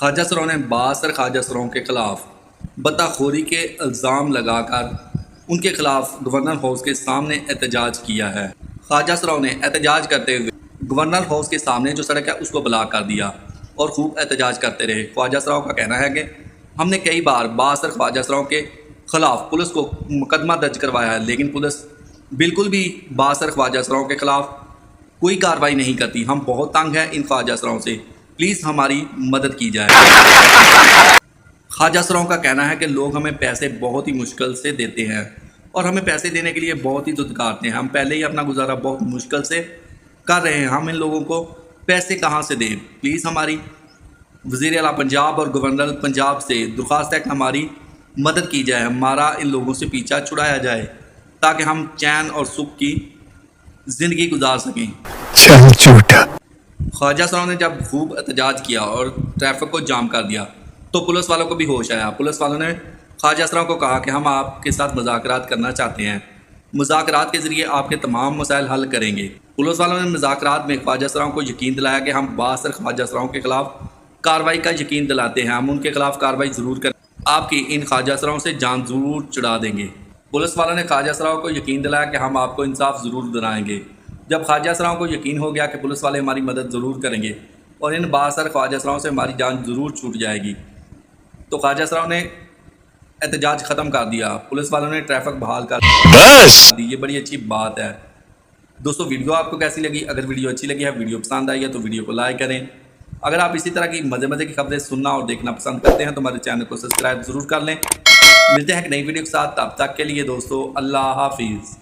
ख्वाजा सराओं ने बासर ख्वाजा सराओं के खिलाफ बताखोरी के इल्ज़ाम लगाकर उनके खिलाफ गवर्नर हाउस के सामने एहतजाज किया है। ख्वाजा सराओं ने एहतजाज करते हुए गवर्नर हाउस के सामने जो सड़क है उसको ब्लॉक कर दिया और खूब एहतजाज करते रहे। ख्वाजा सराओं का कहना है कि हमने कई बार बासर ख्वाजा सराओं के खिलाफ पुलिस को मुकदमा दर्ज करवाया है, लेकिन पुलिस बिल्कुल भी बासर ख्वाजा सराओं के खिलाफ कोई कार्रवाई नहीं करती। हम बहुत तंग हैं इन ख्वाजा सराओं से, प्लीज़ हमारी मदद की जाए। ख्वाजा सराओं का कहना है कि लोग हमें पैसे बहुत ही मुश्किल से देते हैं और हमें पैसे देने के लिए बहुत ही दुत्कारते हैं। हम पहले ही अपना गुजारा बहुत मुश्किल से कर रहे हैं, हम इन लोगों को पैसे कहाँ से दें। प्लीज़ हमारी वज़ीर आला पंजाब और गवर्नर पंजाब से दरख्वास्त है कि हमारी मदद की जाए, हमारा इन लोगों से पीछा छुड़ाया जाए ताकि हम चैन और सुख की ज़िंदगी गुजार सकें। ख्वाजा सराओं ने जब खूब एहतजाज किया और ट्रैफिक को जाम कर दिया तो पुलिस वालों को भी होश आया। पुलिस वालों ने ख्वाजा सराओं को कहा कि हम आपके साथ मुज़ाकरात करना चाहते हैं, मुज़ाकरात के ज़रिए आपके तमाम मसाइल हल करेंगे। पुलिस वालों ने मुज़ाकरात में ख्वाजा सराओं को यकीन दिलाया कि हम बासर ख्वाजा सराओं के खिलाफ कार्रवाई का यकीन दिलाते हैं, हम उनके खिलाफ कार्रवाई ज़रूर करें, आपकी इन ख्वाजा सराओं से जान ज़रूर छुड़ा देंगे। पुलिस वालों ने ख्वाजा सराओं को यकीन दिलाया कि हम आपको इंसाफ ज़रूर दिलाएंगे। जब ख्वाजा सराओं को यकीन हो गया कि पुलिस वाले हमारी मदद ज़रूर करेंगे और इन बासर ख्वाजा सराओं से हमारी जान ज़रूर छूट जाएगी, तो ख्वाजा सराओं ने एहतजाज ख़त्म कर दिया। पुलिस वालों ने ट्रैफिक बहाल कर दी। ये बड़ी अच्छी बात है। दोस्तों, वीडियो आपको कैसी लगी? अगर वीडियो अच्छी लगी है, वीडियो पसंद आई है तो वीडियो को लाइक करें। अगर आप इसी तरह की मज़े की खबरें सुनना और देखना पसंद करते हैं तो हमारे चैनल को सब्सक्राइब ज़रूर कर लें। मिलते हैं एक नई वीडियो के साथ, तब तक के लिए दोस्तों अल्लाह हाफिज़।